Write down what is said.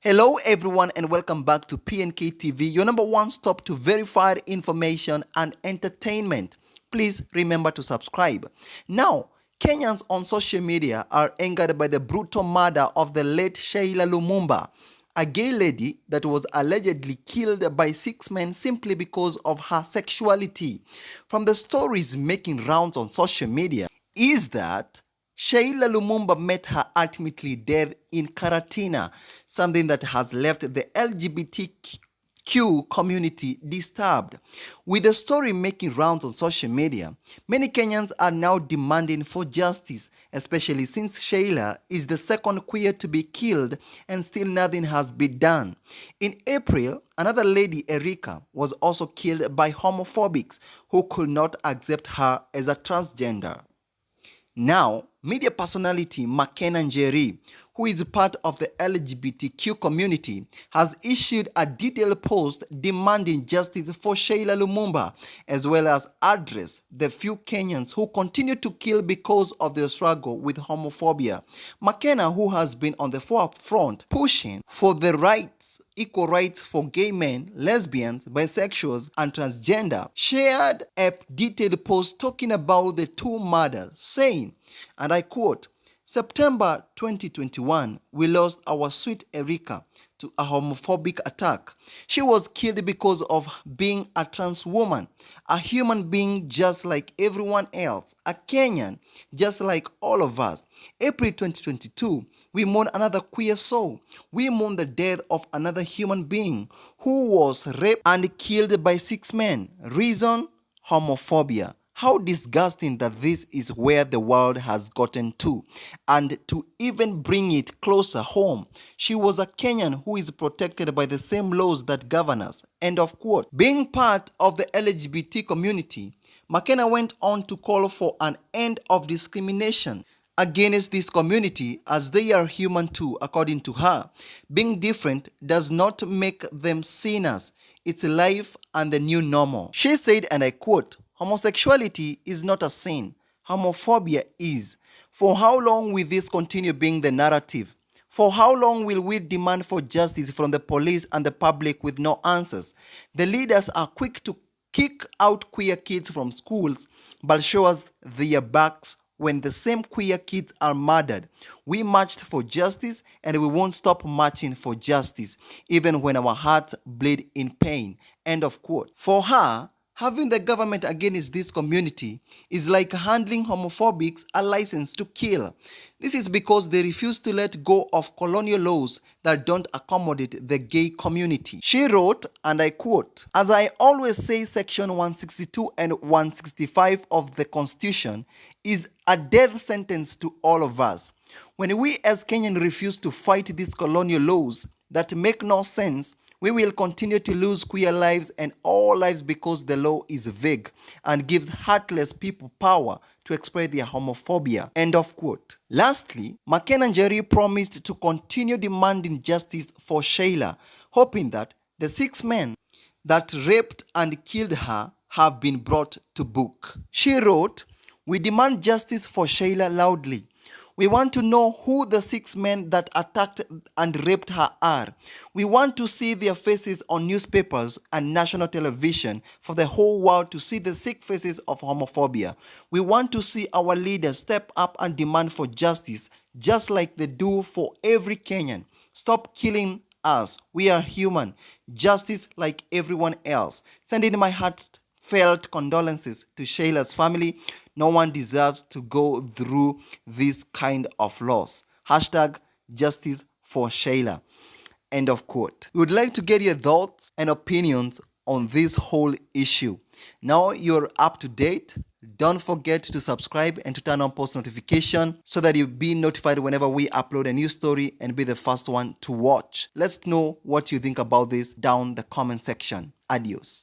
Hello everyone and welcome back to PNK TV, your number one stop to verified information and entertainment. Please remember to subscribe. Now, Kenyans on social media are angered by the brutal murder of the late Sheila Lumumba, a gay lady that was allegedly killed by 6 men simply because of her sexuality. From the stories making rounds on social media is that Sheila Lumumba met her ultimately death in Karatina, something that has left the LGBTQ community disturbed. With the story making rounds on social media, many Kenyans are now demanding for justice, especially since Sheila is the second queer to be killed and still nothing has been done. In April, another lady, Erica, was also killed by homophobics who could not accept her as a transgender. Now, media personality McKenna Njeri, who is part of the LGBTQ community, has issued a detailed post demanding justice for Sheila Lumumba, as well as address the few Kenyans who continue to kill because of their struggle with homophobia. McKenna, who has been on the forefront pushing for the equal rights for gay men, lesbians, bisexuals, and transgender, shared a detailed post talking about the two murders, saying, and I quote, "September 2021, we lost our sweet Erica to a homophobic attack. She was killed because of being a trans woman, a human being just like everyone else, a Kenyan just like all of us. April 2022, we mourn another queer soul. We mourn the death of another human being who was raped and killed by 6 men. Reason? Homophobia." How disgusting that this is where the world has gotten to. And to even bring it closer home, she was a Kenyan who is protected by the same laws that govern us. End of quote. Being part of the LGBT community, McKenna went on to call for an end of discrimination against this community as they are human too, according to her. Being different does not make them sinners. It's life and the new normal. She said, and I quote, "Homosexuality is not a sin. Homophobia is. For how long will this continue being the narrative? For how long will we demand for justice from the police and the public with no answers? The leaders are quick to kick out queer kids from schools, but show us their backs when the same queer kids are murdered. We marched for justice and we won't stop marching for justice, even when our hearts bleed in pain." End of quote. For her, having the government against this community is like handing homophobics a license to kill. This is because they refuse to let go of colonial laws that don't accommodate the gay community. She wrote, and I quote, "As I always say, Section 162 and 165 of the Constitution is a death sentence to all of us. When we as Kenyans refuse to fight these colonial laws that make no sense, we will continue to lose queer lives and all lives because the law is vague and gives heartless people power to express their homophobia." End of quote. Lastly, McKenna Njeri promised to continue demanding justice for Sheila, hoping that the 6 men that raped and killed her have been brought to book. She wrote, "We demand justice for Sheila loudly. We want to know who the 6 men that attacked and raped her are. We want to see their faces on newspapers and national television for the whole world to see the sick faces of homophobia. We want to see our leaders step up and demand for justice, just like they do for every Kenyan. Stop killing us. We are human. Justice like everyone else. Sending my heartfelt condolences to Sheila's family. No one deserves to go through this kind of loss. Hashtag justice for Sheila." End of quote. We would like to get your thoughts and opinions on this whole issue. Now you're up to date. Don't forget to subscribe and to turn on post notification so that you'll be notified whenever we upload a new story and be the first one to watch. Let's know what you think about this down the comment section. Adios.